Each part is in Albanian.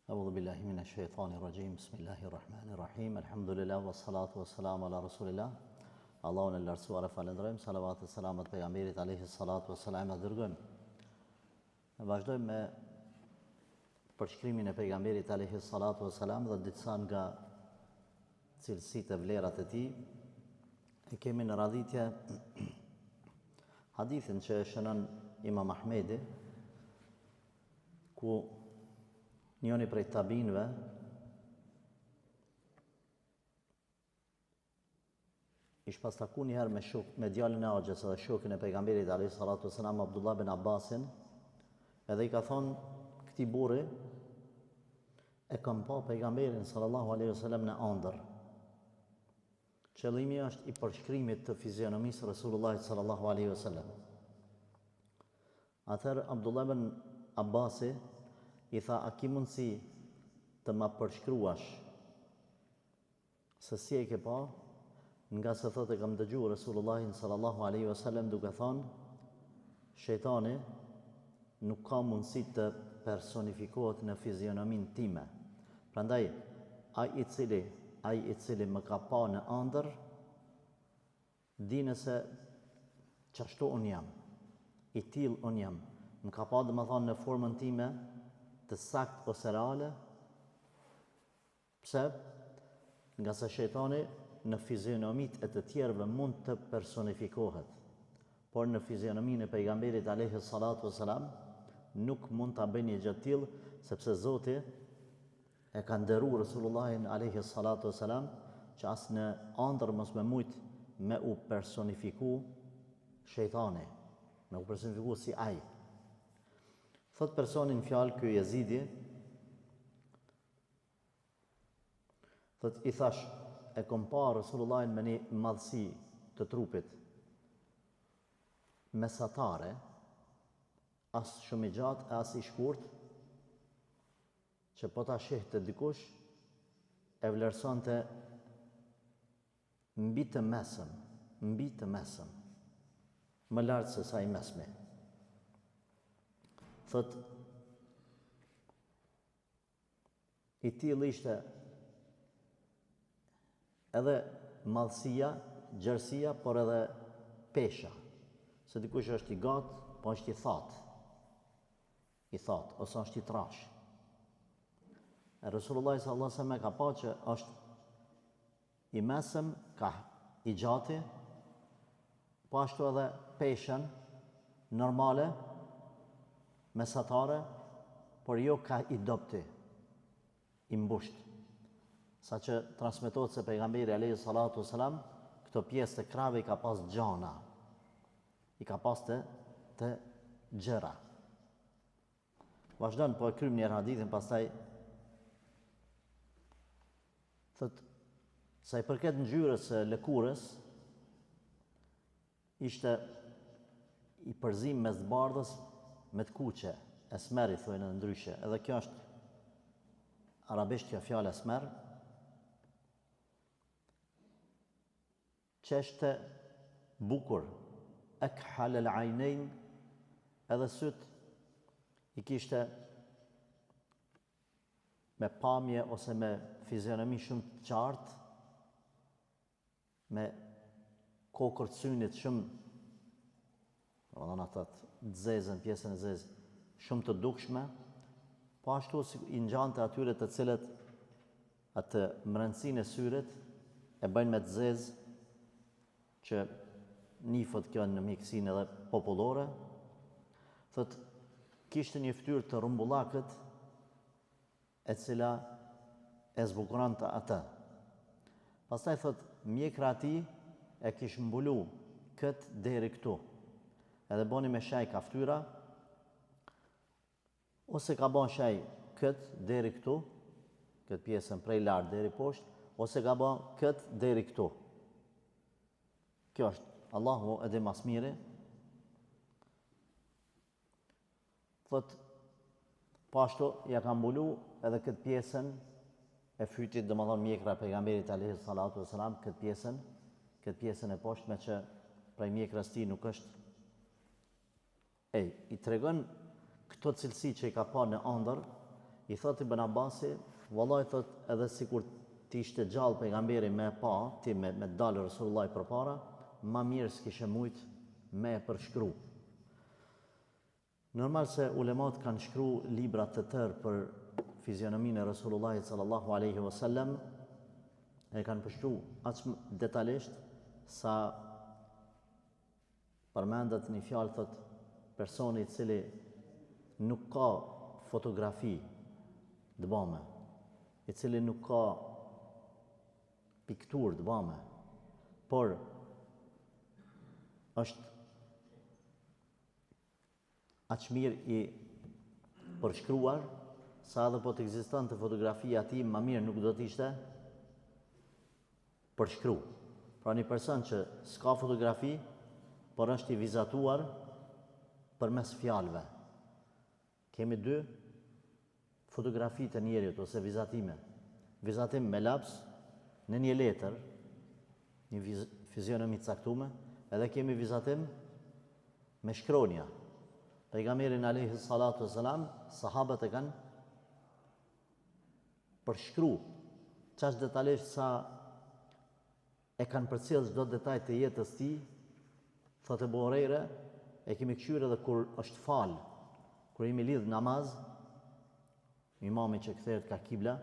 أعوذ بالله من الشيطان الرجيم بسم الله الرحمن الرحيم الحمد لله والصلاة والسلام على رسول الله Allahun e lartësuar e falenderojmë, salavat e selamat pejgamberit alayhi salatu wassalam e dërgojmë. Vazhdojmë me përshkrimin e pejgamberit alayhi salatu wassalam dhe disa nga cilësitë e vlerat e tij. E kemi në radhitje hadithin që shënon Imam Ahmedi, ku njëri prej tabinëve ish pas taku njëherë me djalin e Axhës dhe shokin e pejgamberit alayhi salatu wassalam Abdullah bin Abbasin, edhe i ka thonë këtij burri, e kam pa pejgamberin sallallahu alaihi wasallam në ëndër. Qëllimi është i përshkrimit të fizionomisë Resulullahit sallallahu alaihi wasallam. Atëherë Abdullah bin Abbasi i tha, a ki mundësi të ma përshkruash se si e ke pa, nga se thotë e kam dëgju Resulullahin sallallahu alaihi wasallam duke thonë, shejtani nuk ka mundësi të personifikohet në fizionomin time. Prandaj, ai i cili më ka pa në ëndër, dine se qashtu unë jam, i till unë jam. Më ka pa dhe më thonë në formën time të sakt ose reale. Pse? Nga se shejtani në fizionomit e të tjerëve mund të personifikohet, por në fizionomin e pejgamberit alayhi salatu wassalam nuk mund ta bëjë një gjë të tillë, sepse Zoti e ka nderuar Resulullahin alayhi salatu wassalam që as në ëndër mos me mujt me u personifiku shejtani, me u personifiku si ai. Thot personin fjalë ky Jezidi, thot i thash, e kom pa Resulullahin me një madhësi të trupit mesatare, as shumë i gjatë, as i shkurt, që po ta shihte dikush, e vlerësonte mbi të mesëm, më lartë se sa i mesmi. Thot, i tillë ishte edhe madhësia, gjerësia, por edhe pesha. Se dikush është i gatë, po është i thatë, ose është i trash. E Resulullahi sallallahu alaihi wasallam ka pa që është i mesëm, ka i gjati, po ashtu edhe peshen normale, mesatare, por jo ka i dopti, i mbusht. Sa që transmetohet se pejgamberi alayhi salatu wassalam këto pjesë të krave i ka pas gjana, i ka pas të gjëra. Vazhdon, po e krym një hadithin, pastaj thot, sa i përket ngjyrës së lëkurës, ishte i përzim mes të bardhës me të kuqe, esmer i thojnë ndryshe, edhe kjo është arabisht kjo fjalë esmer, qeshte bukur, ekhal el ajnejn, edhe syt i kishte me pamje ose me fizionomi shumë të qartë, me kokër të synit shumë, të zezën, pjesën e zezë, shumë të dukshme, po ashtu i ngjante atyre të cilët atë mbrëmsinë e syrit e bëjnë me të zezë, që nifët kjo në mjekësinë edhe popullore. Thot, kishte një fytyrë të rumbullakët, e cila e zbukuronte atë. Pastaj thot, mjekra e tij e kishte mbulu kët deri këtu. Edhe boni me shaj ka fytyra, ose ka bën shaj kët deri këtu, këtë pjesën prej lart deri poshtë, ose ka bën kët deri këtu. Kjo është, Allahu edhe mas miri. Thot, po ashtu ja ka mbulu edhe këtë pjesën e fytit, domethënë mjekra e pejgamberit alayhi salatu wassalam, këtë pjesën e poshtme që prej mjekrës tij nuk është. I tregon këto cilësi që i ka pa në ëndër, I thot Ibn Abasi, vallai thot edhe sikur ti ishte gjallë pejgamberi me pa, ti me dalë Resulullah përpara, ma mirë s'kishe mujt me e përshkru. Normal se ulemat kanë shkru libra të tërë për fizionominë e Resulullahit sallallahu alaihi wasallam, e kanë përshkru aq detajisht sa përmendet një fjalë thot personi i cili nuk ka fotografi dëbame, i cili nuk ka piktur dëbame, por është aq mirë i përshkruar sa edhe po të ekzistonte fotografia ati, ma mirë nuk do t'ishte përshkru. Pra një person që s'ka fotografi, por është i vizatuar përmes fjalëve. Kemi dy fotografi të njerit ose vizatime. Vizatim me laps në një letër, një fizionomi caktume, edhe kemi vizatim me shkronja. Pejgamberin alayhi salatu wassalam, sahabët e kanë përshkru çast detajisht sa e kanë përcjell çdo detaj të jetës tij. Thotë Abu Huraira, e kemi këshyr edhe kur është fal, kur jemi lidh namaz, imami që kthehet ka kibla,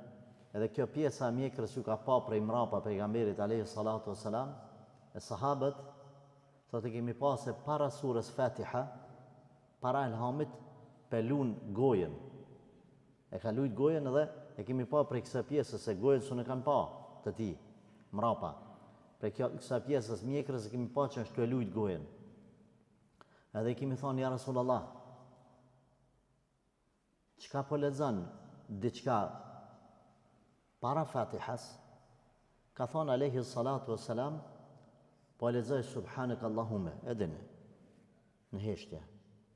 edhe kjo pjesa e mjekrës ju ka pa prej mrapa pejgamberit alayhi salatu wassalam, e sahabët thotë kemi pa se para surës Fatiha, para ilhamit, pelun gojen. E ka lujt gojen edhe e kemi pa prej kësaj pjesës se gojen s'u ne kanë pa të ti, mrapa. Prej kësaj pjesës mjekrës e kemi pa që është e lujt gojen. Edhe i kemi thonë, ja Rasulallah, çka po lexon diçka para Fatihas? Ka thonë alayhi salatu wassalam, po lexoj subhanak Allahumme, edeni, në heshtje,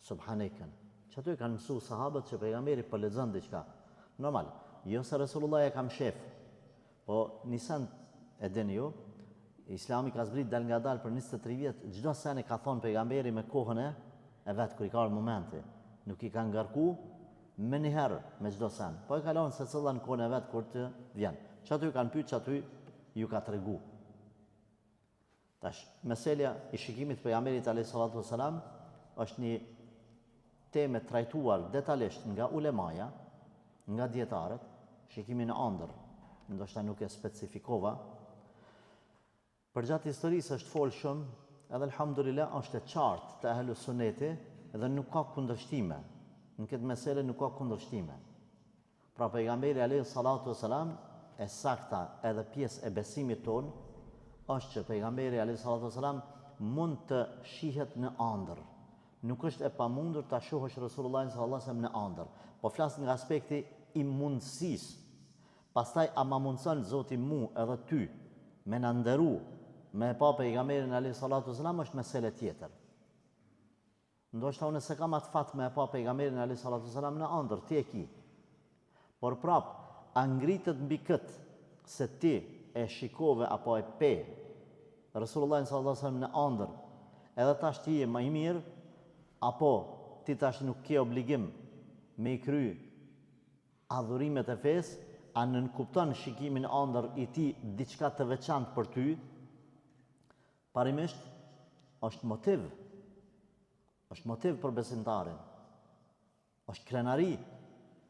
subhaneken. Që aty kanë mësu sahabët që pejgamberi po lexon diçka. Normal, jo se Rasulullah e kam shef, po nisan edeni ju, Islami ka zbrit dal nga dal për 23 vjet, çdo sen e ka thonë pejgamberi me kohën e vet kur i ka momenti. Nuk i ka ngarku me njëherë me çdo sen, po e kalon se cilla në kohën e vet kur të vjen. Që aty kanë pyet, që aty ju ka tregu. Tash, meselja i shikimit pejgamberit alayhi salatu wasalam është një temë trajtuar detajisht nga ulemaja, nga dietarët, shikimin e ëndër, ndoshta nuk e specifikova. Për gjatë historisë është folë shumë, edhe alhamdulillah është e qartë të ahlus sunneti edhe nuk ka kundërshtime. Në këtë mesele nuk ka kundërshtime. Pra pejgamberi alayhi salatu wasalam e sakta edhe pjesë e besimit ton është që pejgamberi alayhi salatu wasalam mund të shihet në ëndër. Nuk është e pamundur ta shohësh Resulullahin sallallahu alaihi wasallam në ëndër, po flas nga aspekti i mundësisë. Pastaj a ma mundson Zoti mu edhe ty me na nderu me pa pejgamberin alayhi salatu wasalam është mesele tjetër. Ndoshta unë se kam atë fat me pa pejgamberin alayhi salatu wasalam në ëndër, ti e ki. Por prap, a ngritet mbi kët se ti e shikove apo e pe Resulullahin sallallahu alaihi wasallam në ëndër, edhe tash ti je më i mirë, apo ti tash nuk ke obligim me i kry adhurimet e fesë, a nënkupton shikimin ëndër i ti diçka të veçantë për ty? Parimisht, është motiv për besimtarin. Është krenari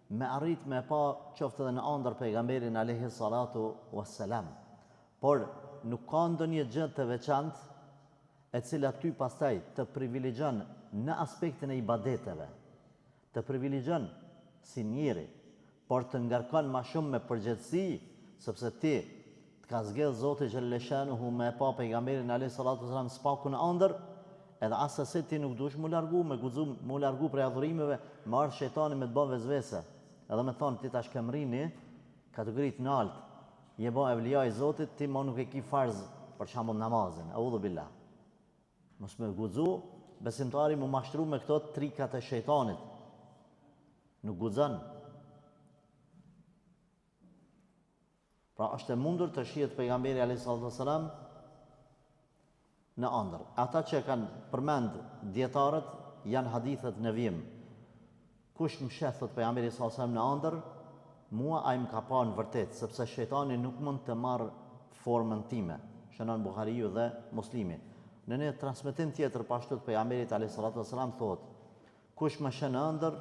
me arrit me pa qoftë edhe në ëndër pejgamberin alayhi salatu wassalam. Por nuk ka ndonjë gjë të veçantë e cila ty pastaj të privilegjon në aspektin e ibadeteve, të privilegjon si njeri, por të ngarkon ma shumë me përgjithësi, sepse ti të ka zgjedh Zoti Gjellëshanuhu me pa pejgamberin alayhi salatu wasalam spaku në ëndër, edhe asëse ti nuk duhesh mu largu prej adhurimeve, më ardh shejtani me të bën vezvese, edhe me thonë ti tash ke mrini kategoritë në altë, je bë evlia i Zotit, ti më nuk e ki farz për shembull namazin, audhu billah. Mos më guxu, besimtari mu mashtru me këto trikat e shejtanit. Nuk guxon. Pra është e mundur të shihet pejgamberi alayhi salatu wasalam në ëndër. Ata që kanë përmend dietarët janë hadithet në vim. Kush më sheh thot pejgamberi sallallahu alaihi wasallam në ëndër, mua ai më ka pa në vërtet, sepse shejtani nuk mund të marrë formën time, shënon Buhariu dhe Muslimi. Në një transmetim tjetër pashtu të pejgamberit alayhis salatu wasalam thotë, kush më shën në ëndër,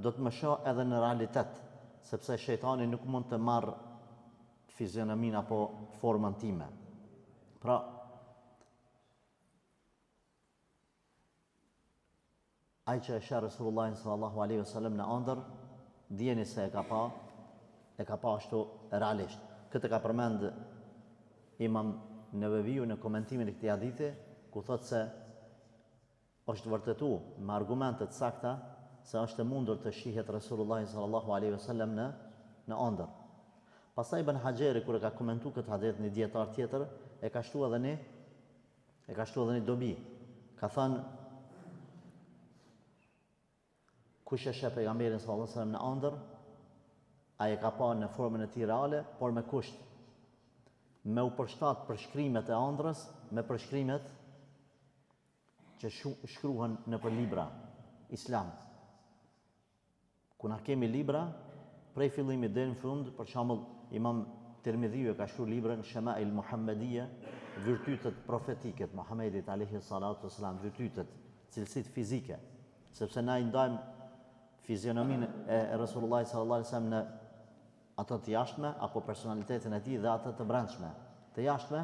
do të më shoh edhe në realitet, sepse shejtani nuk mund të marrë fizionomin apo formën time. Pra, ai që e sheh Resulullahin sallallahu alaihi wasallam në ëndër, dijeni se e ka pa ashtu realisht. Këtë ka përmend Imam Neveviu në komentimin e këtij hadithi, ku thotë se është vërtetuar me argumente të sakta se është e mundur të shihet Resulullahi sallallahu alaihi wasallam në ëndër. Pastaj Ibn Hajeri kur e ka komentuar këtë hadith në dietar tjetër, e ka shtuar edhe një dobi. Ka thënë kush e sheh pejgamberin sallallahu alaihi wasallam në ëndër, ai e ka pa në formën e tij reale, por me kusht me u përshtat përshkrimet e ëndrës me përshkrimet që shkruhen në për libra islam. Ku na kemi libra prej fillimit deri në fund, për shembull Imam Tirmidhiu ka shkruar librin Shama'il Muhammadiyya, virtytet profetike të Muhamedit alayhi salatu wasalam, virtytet, cilësitë fizike, sepse na i ndajmë fizionomin e Resulullahit sallallahu alaihi wasallam në ato të jashtme apo personalitetin e tij dhe ato të brendshme. Të jashtme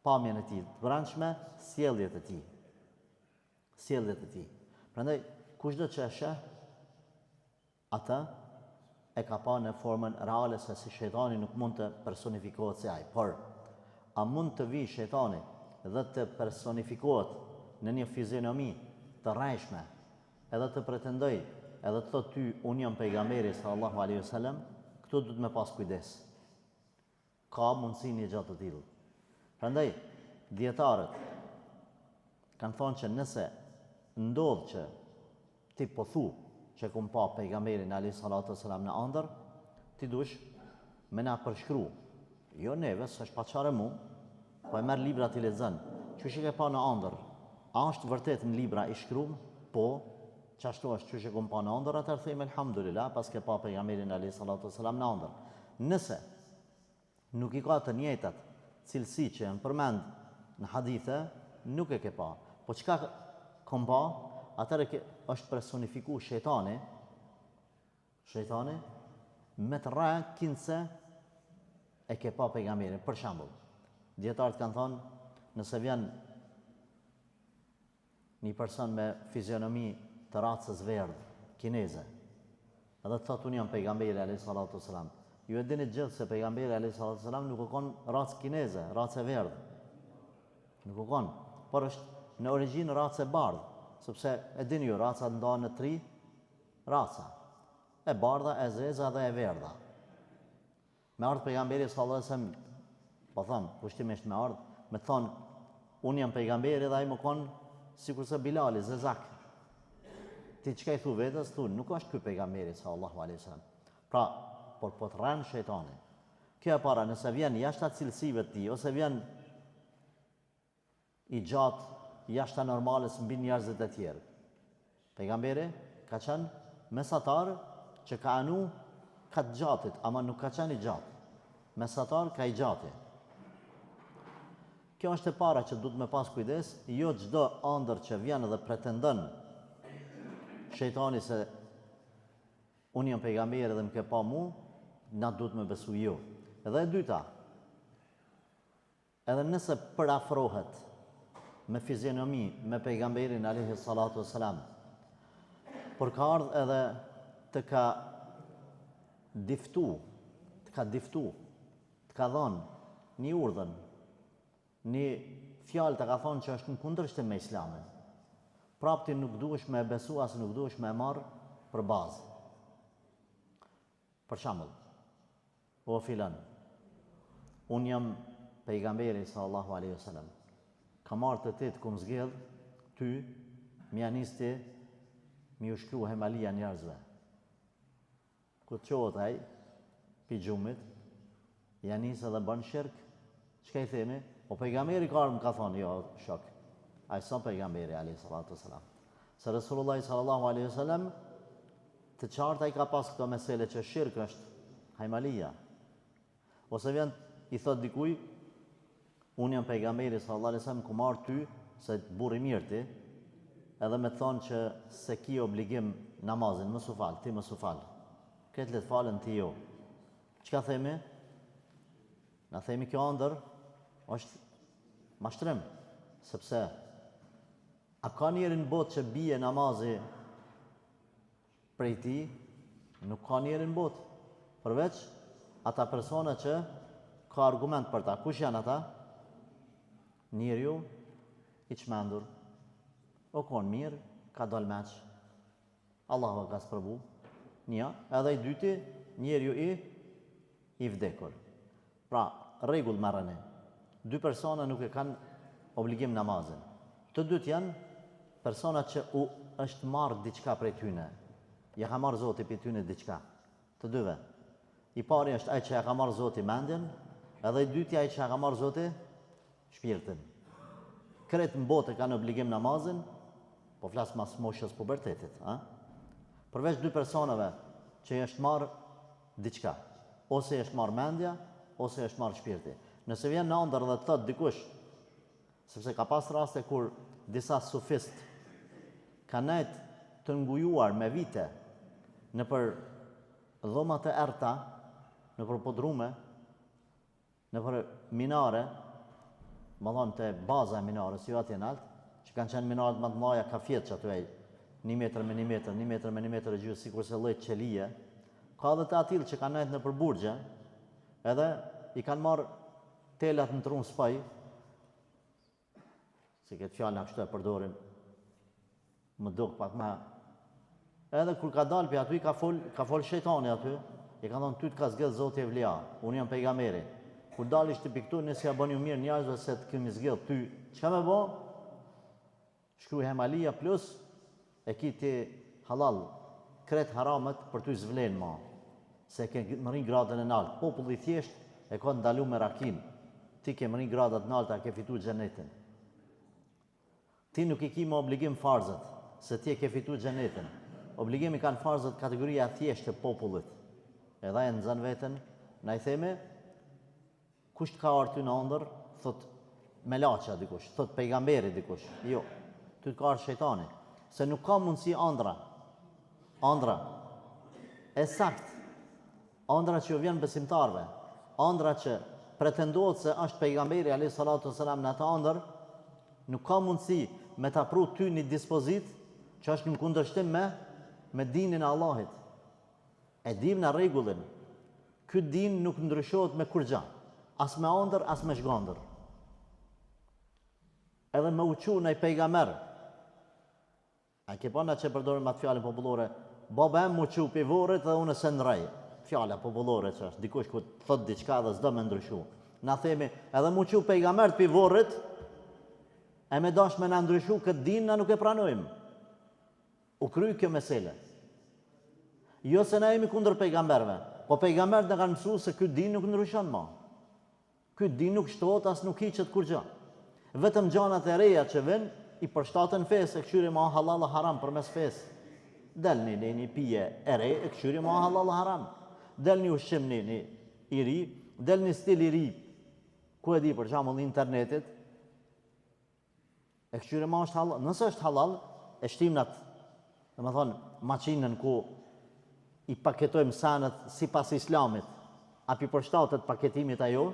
pamjen e tij, të brendshme sjelljet e tij. Prandaj kushdo që e sheh atë e ka pa në formën reale, se si shejtani nuk mund të personifikohet si ai, por a mund të vi shejtani dhe të personifikohet në një fizionomi të rrejshme, edhe të pretendoj, edhe të thotë ty unë jam pejgamberi sallallahu alaihi wasallam, këtu duhet me pas kujdes. Ka mundësi një gjatë të tillë. Prandaj dietarët kanë thonë që nëse ndodh që ti po thu që kum pa pejgamberin alayhi salatu wasalam në ëndër, ti dush me na përshkru. Jo neve, s'është pa çare mu, po e merr librat i lexon. Çuçi që ke pa në ëndër, a është vërtet në libra i shkruar? Po, çashtu është çuçi që kum pa në ëndër, atëherë them elhamdulillah, pas ke pa pejgamberin alayhi salatu wasalam në ëndër. Nëse nuk i ka të njëjtat cilësi që janë përmend në hadithe, nuk e ke pa. Po çka kom pa? Atëherë është personifikuar shejtani me të rrah kinse e ke pa pejgamberin. Për shembull, dietarët kanë thonë, nëse vjen një person me fizionomi të racës verdh, kineze, edhe të thotë unë jam pejgamberi alayhi salatu wasalam. Ju e dini gjithë se pejgamberi alayhi salatu wasalam nuk u kon racë kineze, racë verdh. Nuk u kon, por është në origjinë racë bardhë, sepse e dini ju, raca ndahen në 3 raca. E bardha, e zeza dhe e verdha. Me ardh pejgamberi sallallahu alaihi wasallam, po them, kushtimisht me ardh, me thonë, unë jam pejgamberi dhe ai më kon sikurse Bilali, zezak. Ti çka i thu vetes, thu, nuk është ky pejgamberi sallallahu alaihi wasallam. Pra, por po të rran shejtani. Kjo e para, nëse vjen jashtë cilësive të tij, ose vjen i gjatë jashtë normales mbi njerëzit e tjerë. Pejgamberi ka qenë mesatar që ka anu ka të gjatit, ama nuk ka qenë i gjatë. Mesatar ka i gjati. Kjo është e para që duhet me pas kujdes, jo çdo ëndër që vjen dhe pretendon shejtani se unë jam pejgamberi dhe më ke pa mu, na duhet me besu jo. Edhe e dyta, edhe nëse përafrohet me fizionomi, me pejgamberin alayhi salatu wasalam, por ka ardhur edhe të ka diftu, të ka dhënë një urdhën, një fjalë të ka thonë që është në kundërshtim me Islamin. Prapti nuk duhesh me besu, as nuk duhesh me marr për bazë. Për shembull, o filan, unë jam pejgamberi sallallahu alaihi wasallam. Ka marrë të ti të kum zgjedh, ty, mjanisti, mi u shkru hemalia njerëzve. Ku të qohet ai, pi gjumit, janis edhe bën shirk, çka i themi? O pejgamberi më ka thonë, jo, shok. Ai sa pejgamberi alayhi salatu wasalam. Se Resulullah sallallahu alaihi wasallam të qartë ai ka pas këto mesele që shirk është hajmalia. Ose vjen i thot dikuj, unë jam pejgamberi sallallahu alaihi wasallam, ku marr ty se burr i mirë ti, edhe me thonë që se ki obligim namazin, mos u fal, ti mos u fal. Këtë le të falen ti jo. Çka themi? Na themi kjo ëndër është mashtrim, sepse a ka njeri në botë që bie namazi prej ti? Nuk ka njeri në botë. Përveç ata persona që ka argument për ta. Kush janë ata? Njeriu i çmendur. O konë mirë, ka dal meq. Allahu ka sprovu. Një, edhe i dyti, njeriu i vdekur. Pra, rregull marrëni. Dy persona nuk e kanë obligim namazin. Të dytë janë persona që është marrë diçka prej tyne. Ja ka marrë Zoti prej tyne diçka. Të dyve. I pari është ai që ja ka marrë Zoti mendjen, edhe i dyti ai që ja ka marrë Zoti shpirtin. Kretë në botë kanë obligim namazin, po flas mas moshës pubertetit, përveç dy personave që i është marrë diçka, ose i është marrë mendja, ose i është marrë shpirti. Nëse vjen në ëndër dhe të thot dikush, sepse ka pas raste kur disa sufist kanë nejt të ngujuar me vite në për dhomat e erta, në për podrume, në për minare, më thonë të baza e minarës, jo atje në altë, që kanë qenë minarët më të mëdha ka fjetë që aty 1 metër me 1 metër, 1 metër me 1 metër e gjysmë, sikur se lloj qelije. Ka edhe të atill që kanë nejtë në për burgje, edhe i kanë marrë telat në trunë spaj, si këtë fjallë në kështu e përdorim, më duk pak ma. Edhe kur ka dalë për aty, ka fol shejtani aty, i ka thonë ty të ka zgjedhë Zoti Evlia, unë jam pejgamberi. Kur dalish të piktu, nëse ja bëni mirë njerëzve se të kemi zgjedhë ty, çka me bo? Shkruaj hemalia plus e ki ti halal, kret haramet për ty zvlen ma, se ke mërin gradën e naltë. Populli thjesht e ka ndalu me rakin, ti ke mërin gradat naltë, a ke fitu xhenetin. Ti nuk i ki më obligim farzët, se ti e ke fitu xhenetin. Obligimi kanë farzët kategoria thjesht të popullit. Edhe e nëzën vetën, na i theme, kush të ka arë ty në ëndër, thot me laqa dikush, thot pejgamberi dikush, jo, ty të ka arë shejtani, se nuk ka mundësi ëndra, e sakt, ëndra që ju vjen besimtarve, ëndra që pretendohet se është pejgamberi alayhi salatu wasalam në atë ëndër, nuk ka mundësi me ta pru ty një dispozit që është në kundërshtim me dinin e Allahit. E dim në rregullin, ky din nuk ndryshohet me kurgja, as me ëndër, as me zhgëndër. Edhe me uqu në i pejgamber, a ke pana që përdorim atë fjallin popullore, baba em uqu pivorit dhe unë se ndrej, fjalla popullore që është, dikush ku thot diçka dhe s'do me ndryshu. Na themi, edhe mu uqu pejgamber të pivorit, e me dash me në ndryshu, këtë din na nuk e pranojmë. U kry kjo mesele. Jo se na jemi kundër pejgamberve, po pejgambert në kanë mësu se këtë din nuk ndryshon ma. Këtë din nuk shtohet as nuk hiqet kur gjë. Vetëm gjanat e reja që vën i përshtatën fesë, e këshyri ma halal e haram për mes fesë. Del një pije e re, e këshyri ma halal e haram. Del një ushqim një i ri, del një stil i ri, ku e di për shembull internetit, e këshyri ma është halal. Nëse është halal, e shtimnat, dhe me thonë, maqinën ku i paketojmë sanët si pas islamit, api përshtatët paketimit ajo,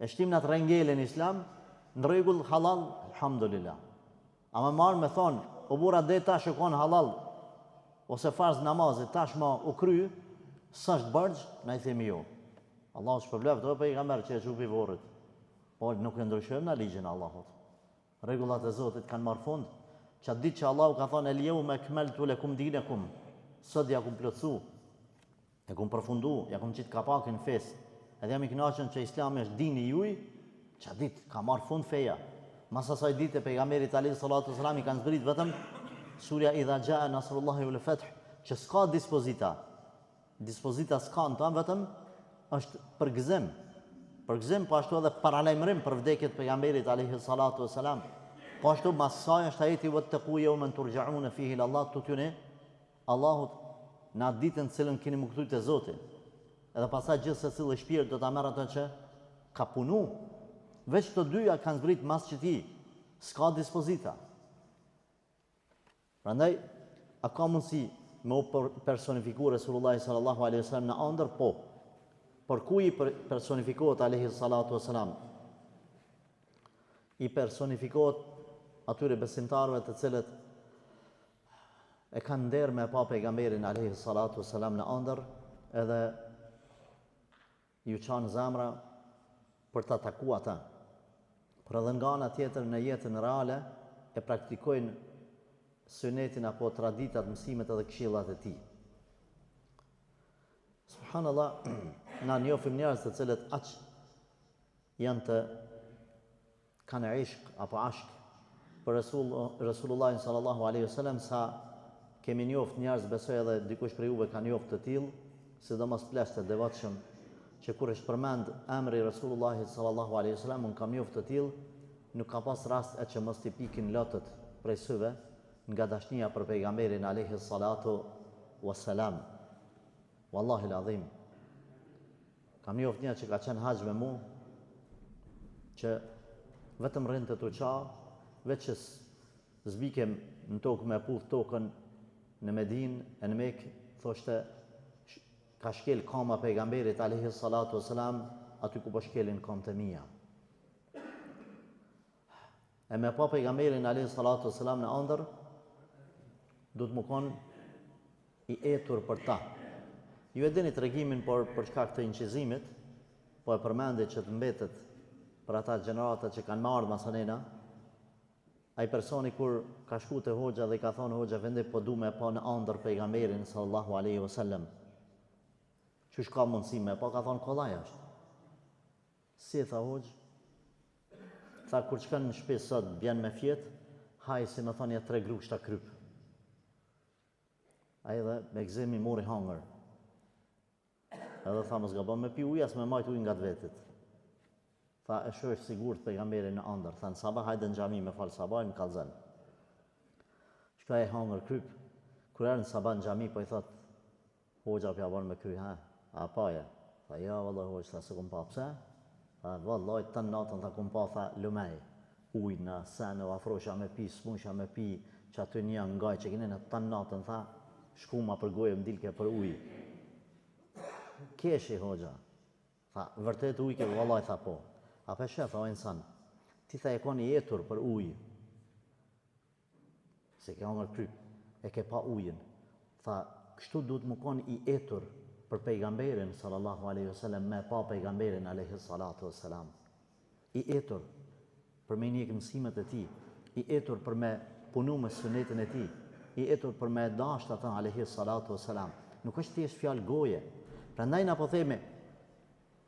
e shtimnat rengelin islam, në rregull halal, alhamdulillah. A me marë me thonë, o bura dhe tash e konë halal, ose farz namazit, tash ma u kry, së është bërgjë, na i themi jo. Allah është përblev, të për i kamerë që e qupi vorët, por nuk e ndryshojmë në ligjën Allahot. Regullat e Zotit kanë marë fund, që atë ditë që Allahu ka thonë, eljehu me kmeltu lekum dinekum, sot ja kum plotsu, ja kum përfundu, ja kum qitë kapakin fesë, edhe jam i kënaqur që Islami është dini juj, që atë ditë ka marë fund feja. Mas asaj ditë e pejgamberit alayhi salatu wasalam i kanë zbrit vetëm surja idha jaa nasrullahi wal fath, që s'ka dispozita s'ka në tonë, vetëm është përgëzim, po ashtu edhe paralajmërim për vdekjet pejgamberit alayhi salatu wasalam. Po ashtu mas saj është ajeti wattaqu yawman turja'una fihi ila Allah, tutune Allahut në atë ditën cilën keni më këtujt e Zotin. Edhe pasaj gjithë se cilë shpirt do të merr atë që ka punu. Veç të dyja kanë zbrit mas që ti, s'ka dispozita. Prandaj, a ka mundësi me u personifiku Resulullah sallallahu alaihi wasallam në ëndër? Po. Por ku i personifikohet alaihi salatu wasalam? I personifikohet atyre besimtarëve të cilët e kanë nder me pa pejgamberin alaihi salatu wasalam në ëndër, edhe ju qanë zemra për ta taku ata. Por edhe nga ana tjetër në jetën reale e praktikojnë sunetin apo traditat, mësimet edhe këshillat e tij. Subhanallah, na njohim njerëz të cilët aq janë të kanë ishq apo ashk për Resulullahin sallallahu alaihi wasallam, sa kemi njoft njerëz, besoj edhe dikush për juve ka njoft të tillë, sidomos pleshtë të devotshëm, që kur është përmend emri Resulullahit sallallahu alaihi wasallam, unë kam njoft të tillë, nuk ka pas rast e që mos t'i pikin lotët prej syve nga dashnia për pejgamberin alaihi salatu wassalam. Wallahi l'adhim. Kam njoft një që ka qenë haxh me mu, që vetëm rrinë të tuqa, veç që zbikem në tokë me puth tokën në Medinë e në Mekë, thoshte ka shkel kama pejgamberit alaihi salatu wassalam aty ku po shkelin kam të mia. E me pa pejgamberin alaihi salatu wassalam në ëndër, du të më konë i etur për ta. Ju e dini tregimin për shkak të inqizimit, po e përmendit që të mbetet për ata gjenerata që kanë marrë masanena, ai personi kur ka shku te hoxha dhe i ka thonë hoxha vende po du me pa në ëndër pejgamberin sallallahu alaihi wasallam. Qysh ka mundësi me pa, ka thonë kollaj është. Si tha hoxh? Tha kur shkon në shtëpi sot bjen me fjet, haj si më thonë ja 3 grushta kryp. Ai dhe me gzemi mori hangër. Edhe tha mos gabon me pi ujë, as me majt ujë nga vetit. Tha e shoh sigurt pejgamberin në ëndër. Tha në sabah hajde në xhami me fal sabah në kallzan. Shka e hangër kryp. Kur erë në sabah në xhami po i thot hoxha pja bon me kry, ha? A paja? Tha ja valla hoxh, tha se kum pa pse? Tha vallaj tën natën tha kum pa, tha lumej. Ujë në senë u afrosha me pi, smusha me pi, që aty një ngaj që keni në tën natën, tha shkuma për gojë më dilke për ujë. Keshi hoxha. Tha vërtet ujë ke vallaj, tha po. A pe shef o insan, ti tha e koni jetur për ujë. Se ke hangër kryp, e ke pa ujën. Tha kështu duhet më konë i etur për pejgamberin sallallahu alaihi wasallam, me pa pejgamberin alaihi salatu wassalam. I etur për me njekë mësimet e ti, i etur për me punu me sunetin e ti, i etur për me dasht ata alaihi salatu wassalam. Nuk është thjesht fjalë goje. Prandaj na po themi,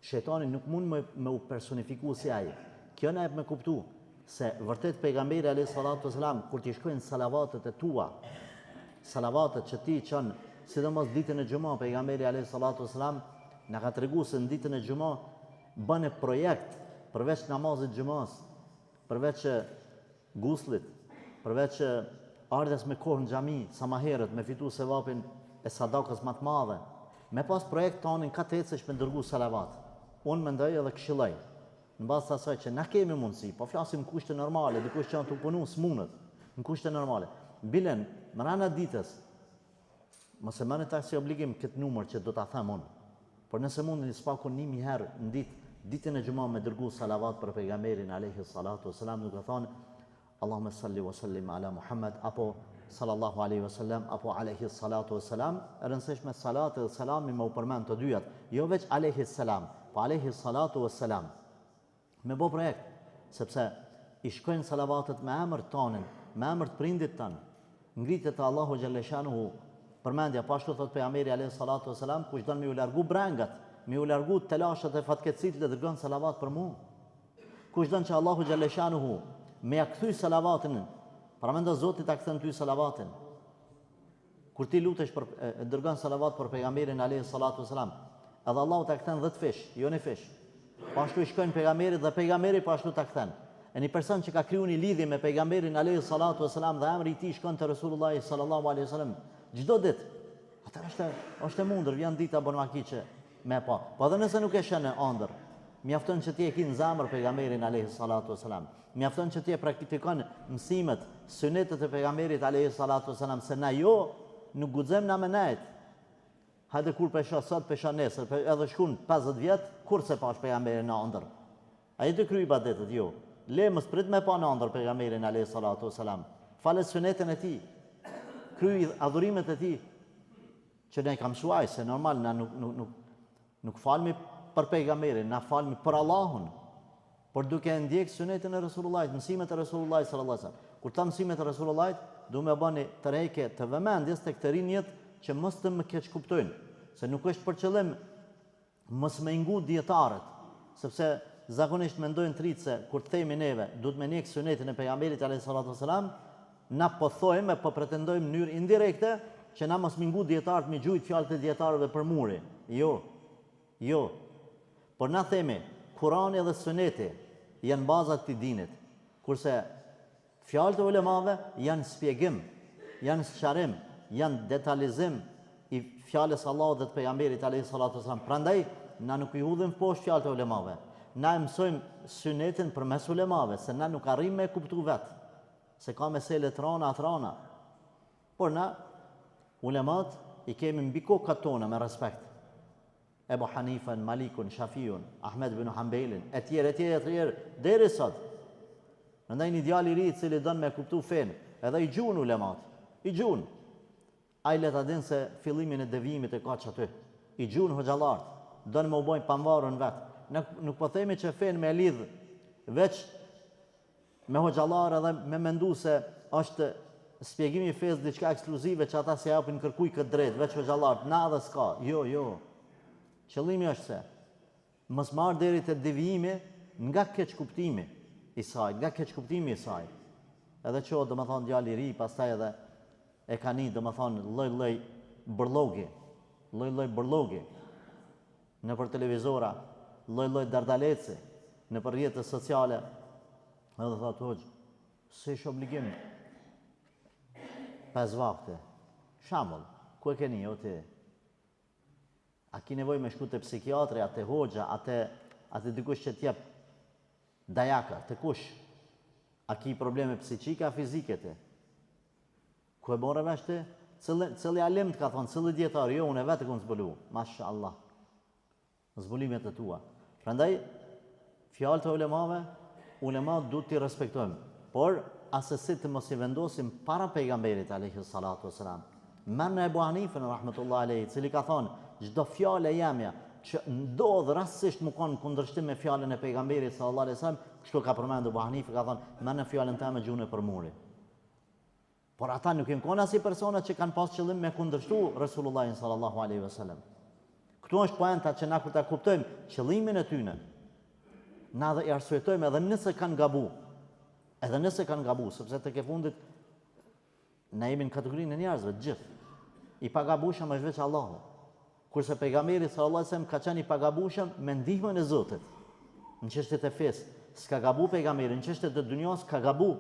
shejtani nuk mund me u personifiku si ai. Kjo na jep me kuptu se vërtet pejgamberi alaihi salatu wassalam kur t'i shkojnë salavatet e tua, salavatet që ti çon, sidomos ditën e xhumë, pejgamberi alayhi salatu wasalam na ka treguar se në ditën e xhumë bën projekt përveç namazit xhumës, përveç guslit, përveç ardhes me kohë në xhami, sa më herët me fitu sevapin e sadakës më të madhe, me pas projekt tonin ka të ecësh me dërgu salavat. Unë mendoj edhe këshilloj, në bazë të asaj që na kemi mundësi, po flasim në kushte normale, dikush që janë të punu s'munët, në kushte normale. Bilen, mrana ditës, mos e merrni tash si obligim këtë numër që do ta them unë. Por nëse mundeni spaku 1000 herë në ditën e xumës me dërgu salavat për pejgamberin alayhi salatu wasalam, duke thonë Allahumma salli wa sallim ala Muhammad, apo sallallahu alaihi wasallam, apo alayhi salatu wasalam, e rëndësishme salati dhe salami me u përmend të dyjat, jo veç alayhi salam, po alayhi salatu wasalam. Me bo projekt, sepse i shkojnë salavatet me emër tonin, me emër të prindit tanë. Ngritet Allahu xhaleshanuhu përmendja, pashtu thot pejgamberi alayhi salatu wasalam, kush don me u largu brengat, me u largu telashat e fatkeqësit, le dërgon salavat për mua. Kush don që Allahu xhaleshanuhu me ja kthy salavatin, përmendo Zoti ta kthen ty salavatin. Kur ti lutesh për dërgon salavat për pejgamberin alayhi salatu wasalam, edhe Allahu ta kthen 10 fish, jo një fish. Pashtu i shkojnë pejgamberit dhe pejgamberi pashtu ta kthen. E një person që ka kriju një lidhje me pejgamberin alayhi salatu wasalam dhe emri i tij shkon te Resulullah sallallahu alaihi wasallam çdo ditë, Atë është e mundur, vjen dita bon makiqe me pa. Po edhe nëse nuk e shën në ëndër, mjafton që ti e ke në zemër pejgamberin alayhi salatu wasalam. Mjafton që ti e praktikon mësimet, sunetet e pejgamberit alayhi salatu wasalam, se na nuk guxojmë na me nejt. Hajde kur pesha sot, pesha nesër, edhe shkon 50 vjet, kur se pash pejgamberin në ëndër. Ai të kryej ibadetet jo. Le mos prit me pa në ëndër pejgamberin alayhi salatu wasalam. Falë sunetin e tij. Kryej adhurimet e tij. Që ne kam shuaj se normal na nuk falmi për pejgamberin, na falmi për Allahun. Por duke ndjek sunetin e Resulullahit, mësimet e Resulullahit sallallahu alaihi wasallam. Kur ta mësimet e Resulullahit, du me bani të rejke të vëmendjes tek të rinjët që mos të më keq kuptojnë, se nuk është për qëllim mos me ngu dietarët, sepse zakonisht mendojnë tritë se kur të themi neve, du të me njekë sunetin e pejgamberit alayhi salatu wasalam, na po thojmë, po pretendojmë në mënyrë indirekte që na mos me ngu dietarët me gjujt fjalët e dietarëve për muri. Jo. Por na themi, Kurani dhe Suneti janë bazat të dinit, kurse fjalët e ulemave janë shpjegim, janë sqarim, janë detalizim i fjalës Allahut dhe të pejgamberit alayhi salatu wasalam. Prandaj na nuk i hudhim poshtë fjalët e ulemave. Na mësojmë sunetin përmes ulemave, se na nuk arrim me kuptu vetë, se ka mesele të rana. Por na ulemat i kemi mbi kokat tona me respekt. Ebu Hanifën, Malikun, Shafiun, Ahmed bin Hanbelin, e tjerë, deri sot. Ndaj një djali i ri i cili don me kuptu fen, edhe i gjun ulemat, i gjun. Ai le ta din se fillimin e devijimit e ka aty. I gjun hoxhallart, don me u bojnë pamvarën vet. Nuk po themi që fen me lidh veç me hoxhallar edhe me mendu se është shpjegimi i fesë diçka ekskluzive që ata se japin kërkuj këtë drejt, veç hoxhallart, na dhe s'ka. Jo. Qëllimi është se mos marr deri te devijimi nga keq kuptimi i saj, Edhe që domethënë djali i ri, pastaj edhe e kanë domethënë lloj bërllogi në për televizora, lloj dardaleci në për rrjetet sociale. Edhe thotë hoxh, se është obligim 5 vakte. Shambull, ku e keni o ti? A ki nevoj me shku të psikiatri, a të hoxha, a të dikush që t'jep dajaka, të kush? A ki probleme psiqika, fizike ti? Ku e bore vesh ti? Cëli alim të ka thonë, cëli djetar, jo, unë e vetë kënë zbulu. Masha Allah. Zbulimet e tua. Prandaj, fjalët e ulemat du t'i respektojmë. Por, asësit të mos i vendosim para pejgamberit, alayhi salatu wasalam. Mërë Ebu Hanifën, rahmetullah alayhi, cili ka thonë, çdo fjalë e jamja që ndodh rastësisht më kanë kundërshtim me fjalën e pejgamberit sallallahu alaihi wasallam, kështu ka përmendur Abu Hanife, ka thënë, "Më në fjalën tëme gjune për muri." Por ata nuk janë kanë as persona që kanë pas qëllim me kundërshtu Resulullahin sallallahu alaihi wasallam. Këtu është poenta që na kur ta kuptojmë qëllimin e tyre, na dhe i arsyejtojmë edhe nëse kanë gabu, sepse tek e fundit na jemi në kategorinë e njerëzve të gjithë. I pagabueshëm është veç Allahu. Kurse pejgamberi sallallahu alajhi wasallam ka qenë i pagabueshëm me ndihmën e Zotit. Në çështjet e fesë, s'ka gabu pejgamberi, në çështjet e dunjos ka gabu.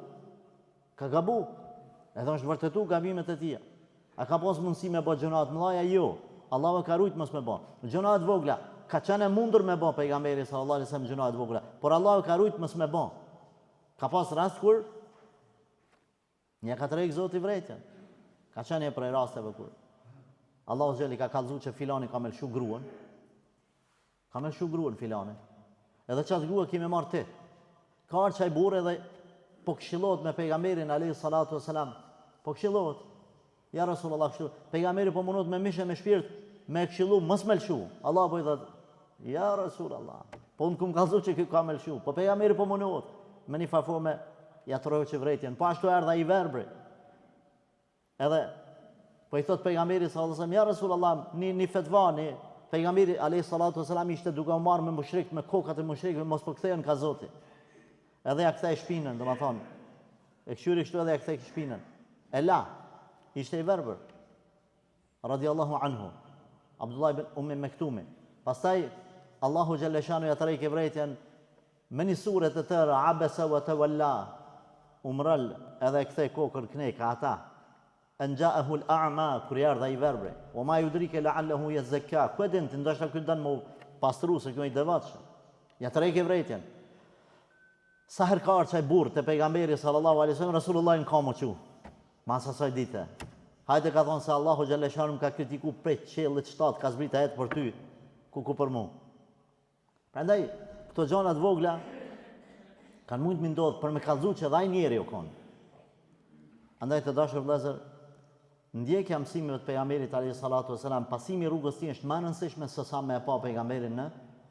Edhe është vërtetu gabimet e tij. A ka pas mundësi me bë gjëra të mëdha? Jo. Allahu ka rujt mos me bë. Gjëra të vogla ka qenë mundur me bë pejgamberi sallallahu alajhi wasallam gjëra të vogla, por Allahu ka rujt mos me bë. Ka pas rast kur një ka treg Zoti vërejtën. Ka qenë për rasteve kur Allahu xheli ka kallëzuar që filani ka mëlshu gruan. Ka mëlshu gruan filani. Edhe çast grua kimë marr ti. Ka ardhur çaj burrë dhe po këshillohet me pejgamberin alayhi salatu wasalam. Po këshillohet. Ja Rasulullah kështu. Pejgamberi po mundohet me mishë me shpirt me këshillu mos mëlshu. Allah po i thotë ja Rasulullah. Po unë kum kallëzuar që ky ka mëlshu. Po pejgamberi po mundohet me një farforme ja trojë që vërejtjen. Po ashtu erdha i verbri. Edhe po i thot pejgamberi sallallahu alajhi wasallam, ja Rasulullah, një fetva, pejgamberi alayhi salatu wasalam ishte duke u marrë me mushrik, me kokat e mushrikëve, mos po kthehen ka Zoti. Edhe ja kthej shpinën, domethënë. E këshyri kështu edhe ja kthej shpinën. E la, ishte i verbër. Radiallahu anhu. Abdullah ibn Ummi Mektumi. Pastaj Allahu xhalla shanu ja tërheq vërejtjen me një sure të tëra, abasa wa tawalla. Umral edhe kthej kokën kneka ata. an ja'ahu al-a'ma, kur erdha i verbri. Wa ma yudrika la'allahu yazakka. Ku din ti ndoshta ky don më pastru se kjo i devotshëm. Ja tërheqë vërejtjen. Sa herë ka ardhur çaj burr te pejgamberi sallallahu alaihi wasallam, Rasulullah në kamë çu. Mas asaj dite. Hajde ka thonë se Allahu xhalesharum ka kritiku prej qiellit 7, ka zbrit ajet për ty, ku për mua. Prandaj këto gjëra të vogla kanë mund të më ndodh për me kallëzu që dhaj njeri u kon. Andaj të dashur vëllezër, ndjekja mësimeve të pejgamberit alayhi salatu wasalam, pasimi rrugës tij është më e rëndësishme se sa më e pa pejgamberin në